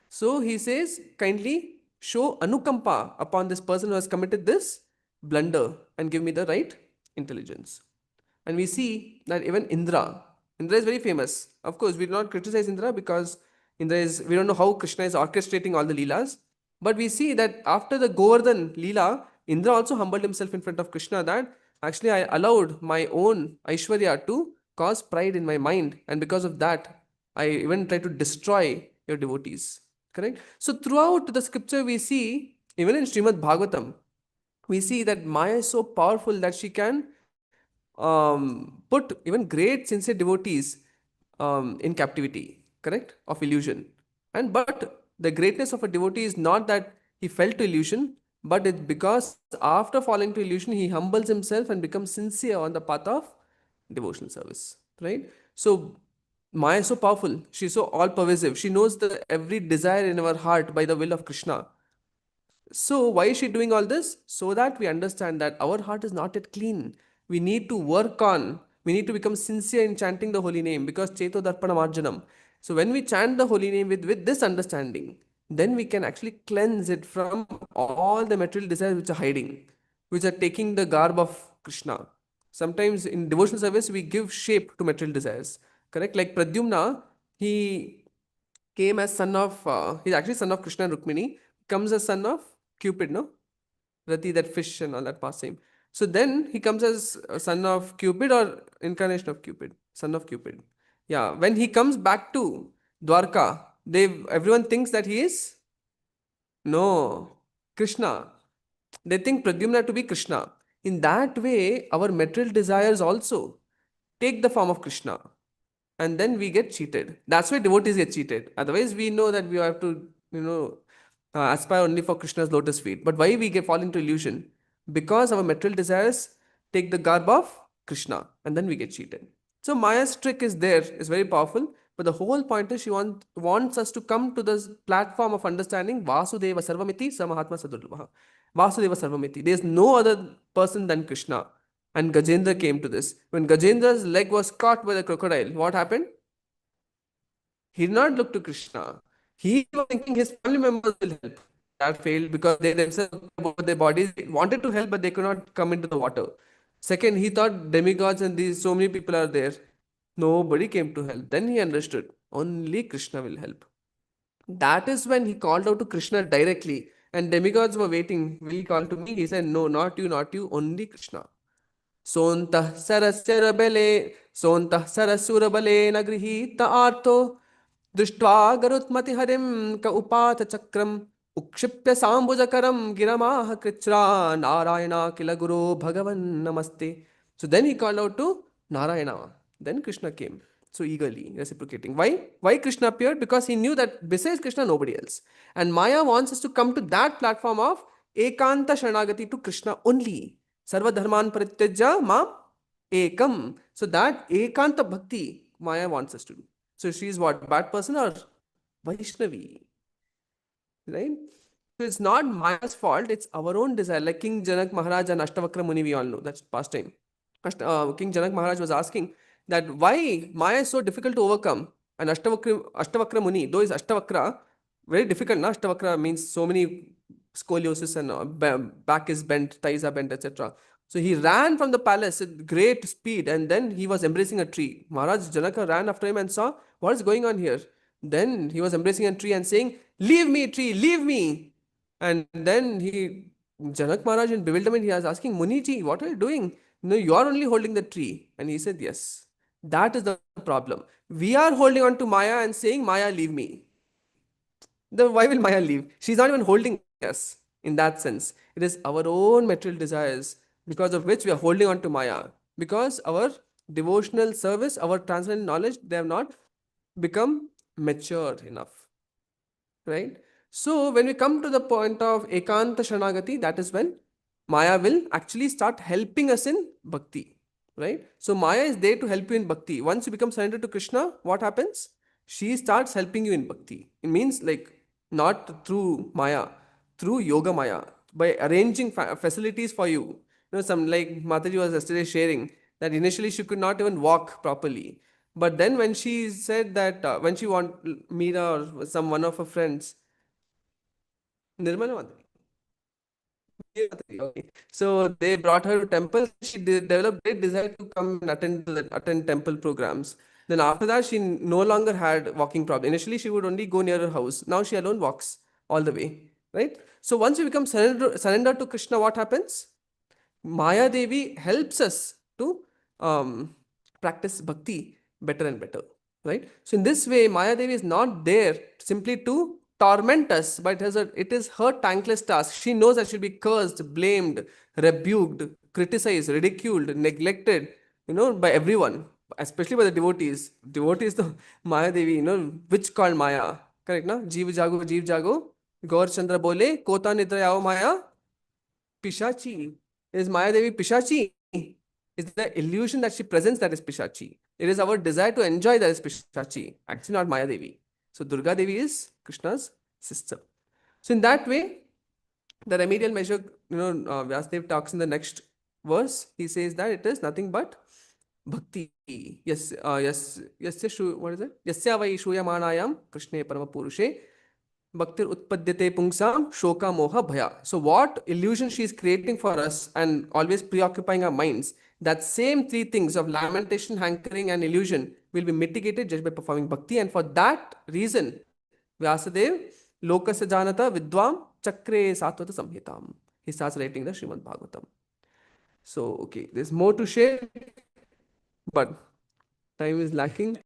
So he says, kindly show anukampa upon this person who has committed this blunder and give me the right intelligence. And we see that even Indra is very famous. Of course, we do not criticize Indra because we don't know how Krishna is orchestrating all the Leelas. But we see that after the Govardhan Leela, Indra also humbled himself in front of Krishna that actually I allowed my own Aishwarya to cause pride in my mind. And because of that, I even try to destroy your devotees. Correct? So throughout the scripture, we see, even in Śrīmad-Bhāgavatam, we see that Maya is so powerful that she can put even great sincere devotees in captivity, correct, of illusion. And but the greatness of a devotee is not that he fell to illusion, but it's because after falling to illusion, he humbles himself and becomes sincere on the path of devotional service, right? So Maya is so powerful. She's so all pervasive. She knows the every desire in our heart by the will of Krishna. So, why is she doing all this? So that we understand that our heart is not yet clean. We need to work on, we need to become sincere in chanting the holy name because Cheto Darpana Marjanam. So, when we chant the holy name with this understanding, then we can actually cleanse it from all the material desires which are hiding, which are taking the garb of Krishna. Sometimes in devotional service, we give shape to material desires. Correct? Like Pradyumna, he came as son of, he's actually son of Krishna and Rukmini, comes as son of Cupid, no? Rati, that fish and all that pastime. So then he comes as a son of Cupid or incarnation of Cupid, son of Cupid. Yeah, when he comes back to Dwarka, everyone thinks that he is no Krishna. They think Pradyumna to be Krishna. In that way, our material desires also. take the form of Krishna, and then we get cheated. That's why devotees get cheated. Otherwise, we know that we have to, aspire only for Krishna's lotus feet. But why we get fall into illusion? Because our material desires take the garb of Krishna, and then we get cheated. So Maya's trick is there, is very powerful. But the whole point is she wants us to come to this platform of understanding Vasudeva Sarvamiti Samahatma Sadurlabha. Vasudeva Sarvamiti. There is no other person than Krishna. And Gajendra came to this. When Gajendra's leg was caught by the crocodile, what happened? He did not look to Krishna. He was thinking his family members will help. That failed because they themselves, about their bodies, wanted to help, but they could not come into the water. Second, he thought demigods and these so many people are there. Nobody came to help. Then he understood only Krishna will help. That is when he called out to Krishna directly. And demigods were waiting. Will he call to me? He said, no, not you, only Krishna. सोऽन्तः सरस्यरबले सोऽन्तः सरसुरबलेन गृहीत आर्तो दृष्ट्वा गरुत्मतिहरिं क उपात चक्रम् उक्षिप्य साम्बुजकरं गिरमाह कृच्छ्रा नारायण किल गुरो भगवन् नमस्ते. So then he called out to Narayana. Then Krishna came. So eagerly, reciprocating. Why Krishna appeared? Because he knew that besides Krishna, nobody else. And Maya wants us to come to that platform of Ekanta Sharanagati to Krishna only. Sarva dharman parityajya ma ekam. So that ekanta bhakti Maya wants us to do. So she is what? Bad person or Vaishnavi? Right? So it's not Maya's fault, it's our own desire. Like King Janak Maharaj and Ashtavakra Muni, we all know. That's past time. King Janak Maharaj was asking that why Maya is so difficult to overcome. And Ashtavakra Muni, though is Ashtavakra, very difficult. Na? Ashtavakra means so many scoliosis and back is bent, thighs are bent, etc. So he ran from the palace at great speed and then he was embracing a tree. Maharaj Janaka ran after him and saw what is going on here. Then he was embracing a tree and saying, leave me, tree, leave me. And then Janak Maharaj in bewilderment, he was asking, Muniji, what are you doing? No, you are only holding the tree. And he said, yes. That is the problem. We are holding on to Maya and saying, Maya, leave me. Then why will Maya leave? She's not even holding us in that sense. It is our own material desires because of which we are holding on to Maya. Because our devotional service, our transcendental knowledge, they have not become mature enough. Right? So when we come to the point of Ekanta Sharanagati, that is when Maya will actually start helping us in bhakti. Right? So Maya is there to help you in bhakti. Once you become surrendered to Krishna, what happens? She starts helping you in bhakti. It means like not through Maya, through Yoga Maya, by arranging facilities for you. Some like Mataji was yesterday sharing that initially she could not even walk properly. But then when she said that when she want Meera or some one of her friends, Nirmala Mataji. Meera Mataji, okay. So they brought her to temple. She developed great desire to come and attend temple programs. Then after that, she no longer had walking problem. Initially, she would only go near her house. Now she alone walks all the way. Right? So once you become surrender to Krishna, what happens? Maya Devi helps us to practice bhakti better and better, right? So in this way, Maya Devi is not there simply to torment us, but it is her thankless task. She knows that she'll be cursed, blamed, rebuked, criticized, ridiculed, neglected, by everyone, especially by the devotees. Devotees, the Maya Devi, which called Maya, correct? Na? Jeev jago, Gaur Chandra bole, Kota nidra yao Maya, Pishachi. Is Maya Devi Pishachi? Is the illusion that she presents that is Pishachi. It is our desire to enjoy that is Pishachi. Actually, not Maya Devi. So Durga Devi is Krishna's sister. So in that way, the remedial measure, Vyasdev talks in the next verse. He says that it is nothing but bhakti. What is it? Yasya vai shuyamanayam Krishne parama purushe Bhaktir utpadyate pungsam shoka moha bhaya. So what illusion she is creating for us and always preoccupying our minds, that same three things of lamentation, hankering and illusion will be mitigated just by performing bhakti. And for that reason, Vyasadev lokasya janata vidvam chakre satvata samhitam. He starts writing the Śrīmad-Bhāgavatam. So, okay, there's more to share, but time is lacking.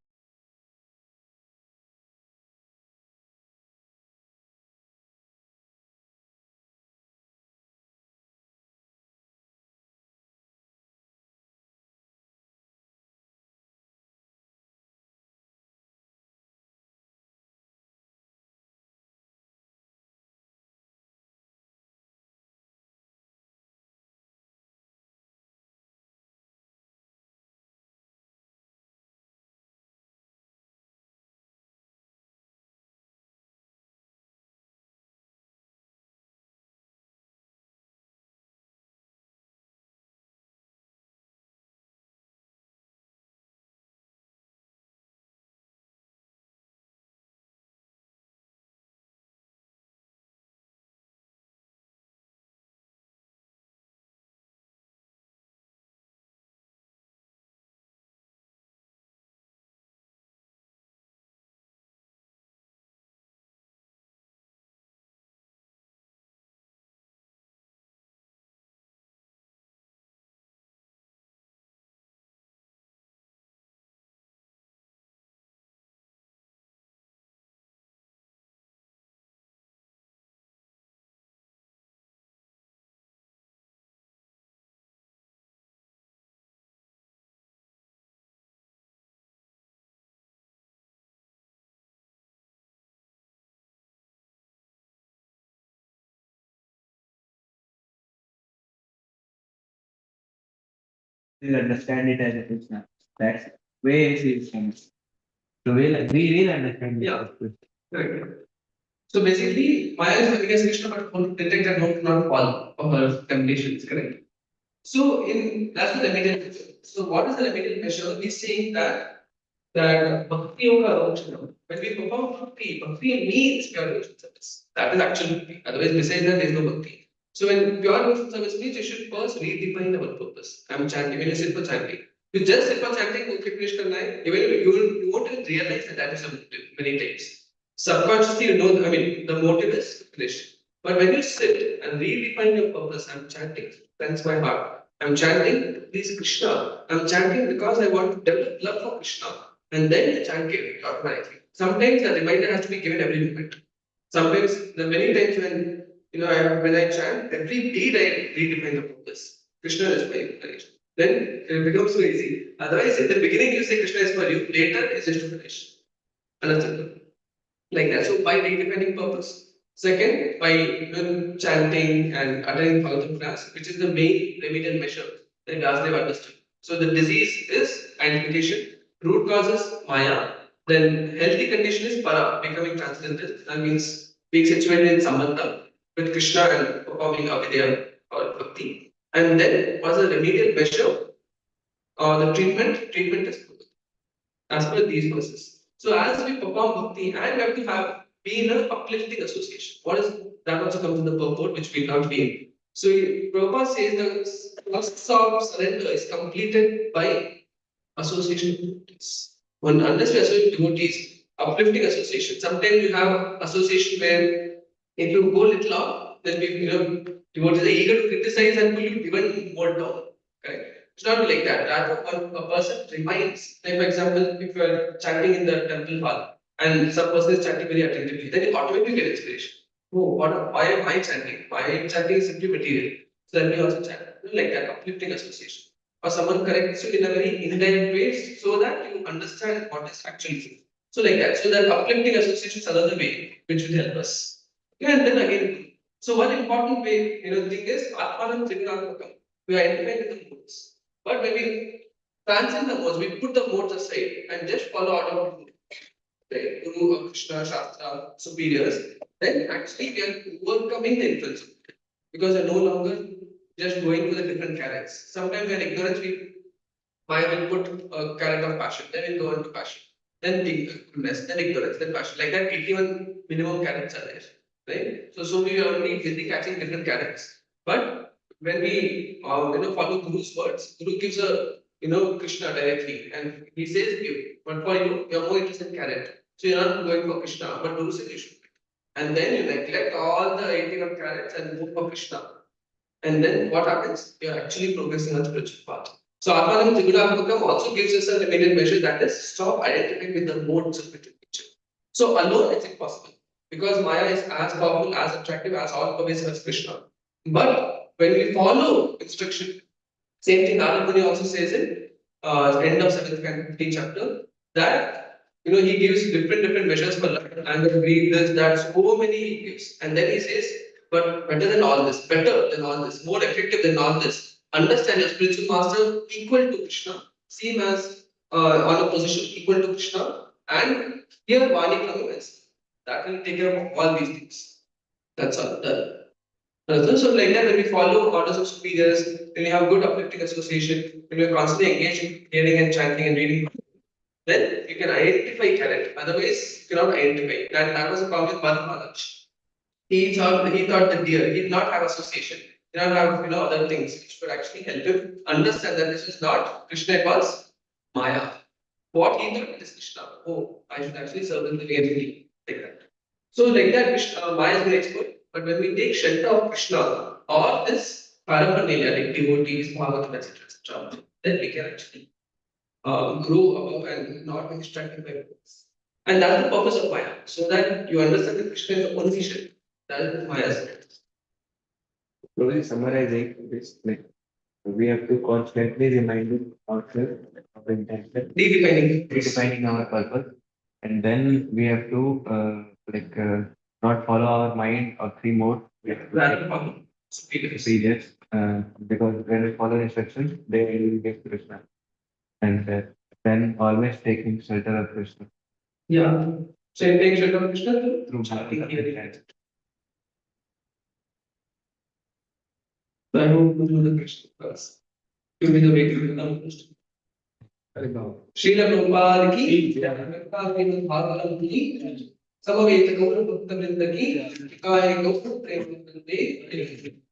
We'll understand it as a Krishna. That's way it's so we will understand it. Yeah. Correct. So basically, Maya is having as Krishna, but won't detect and not fall for her temptations, correct? So in that's the remedial measure. So what is the remedial measure? He's saying that bhakti yoga arochana. When we perform bhakti means pure devotion service. That is actual bhakti. Otherwise, besides that, there is no bhakti. So when pure devotion service means, you should first redefine our purpose. I'm chanting. When you sit for chanting, you just sit for chanting, okay, finish karna hai. Even you won't even realize that is a motive many times. Subconsciously, you know, I mean, the motive is to finish. But when you sit and redefine your purpose, I'm chanting, cleanse my heart. I'm chanting, please Krishna. I'm chanting because I want to develop love for Krishna. And then the chant came automatically. Sometimes a reminder has to be given every moment. Sometimes, the many times when when I chant, every beat I redefine the purpose. Krishna is my incarnation. Then it becomes so easy. Otherwise, in the beginning you say Krishna is for you, later it's just to finish. Understood? Like that. So by redefining purpose. Second, by chanting and attending Bhagavatam class, which is the main remedial measure that Vyasadeva understood. So the disease is identification, root causes Maya, then healthy condition is para, becoming transcendental. That means being situated in Sambandha with Krishna and performing Avidya or Bhakti. And then was a remedial measure, the treatment is as per these verses. So as we perform bhakti and we have to be in an uplifting association. What is that also comes in the purport which we will not be in. So Prabhupada says the process of surrender is completed by association with devotees. Unless we associate with devotees, uplifting association. Sometimes you have association where if you go little off, then devotees are eager to criticize and pull you even more down. Correct? It's not like that. Rather, when a person reminds, like for example, if you are chanting in the temple hall and some person is chanting very attentively, then you automatically get inspiration. Oh, why am I chanting? Why chanting is simply material. So let me also chant. Like that, uplifting association. Or someone corrects you in a very indirect way so that you understand what is actually true. So like that. So that uplifting association is another way which will help us. Yeah, and then again, so one important way, thing is Atmanam Trigunatmakam. We identify with the modes. But when we transcend the modes, we put the modes aside and just follow order of right? Guru, Krishna, Shastra, superiors, then actually we are overcoming the influence of it. Because we're no longer just going to the different carrots. Sometimes when ignorance, I will put a carrot of passion, then we'll go into passion, then goodness, then ignorance, then passion. Like that, 81 minimum carrots are there. Right? So we are only busy catching different carrots. But when we follow Guru's words, Guru gives a Krishna directly, and he says but for you, you're more interested in carrot. So you're not going for Krishna, but Guru says you should. And then you neglect all the 81 carrots and move for Krishna. And then what happens? You're actually progressing on spiritual path. So Atmanam Trigunatmakam also gives us a remedial measure, that is stop identifying with the modes of material nature. So alone it's impossible because Maya is as powerful, as attractive, as all pervasive as Krishna. But when we follow instruction, same thing Narad Muni also says in end of 7th and 15th chapter, that he gives different measures for life, anger, greed, this, that, so many he gives. And then he says, but better than all this, more effective than all this. Understand your spiritual master equal to Krishna, see him as on a position equal to Krishna, and hear Vani from him. That will take care of all these things. That's all. So like that, when we follow orders of superiors, when we have good uplifting association, when we are constantly engaged in hearing and chanting and reading, then you can identify talent. Otherwise, you cannot identify. That was a problem with Bharat Maharaj. He thought the deer, he did not have association, he did not have other things which could actually help him understand that this is not Krishna, it was Maya. What he thought is Krishna. Oh, I should actually serve in the reality like that. So like that, Krishna, Maya is very expert. But when we take shelter of Krishna or this paraphernalia like devotees, Bhagavatam, etc., then we can actually grow above and not be distracted by things. And that's the purpose of Maya, so that you understand that Krishna is the only Shri. That is Maya's. Slowly summarizing this, like we have to constantly remind ourselves of the intention, redefining our purpose, and then we have to not follow our mind or three modes. We have to follow superiors. because when we follow instructions, they will get Krishna. And then always taking shelter of Krishna. Yeah. So you take shelter of Krishna Through bhakti and So I hope to do the Krishna first. Give me the way to become Krishna. Śrīla Prabhupāda ki, Śrīmad-Bhāgavatam ki, Samaveta Gaura Bhakta Vrinda ki, Kaya Gaura Prema Vrinda ki.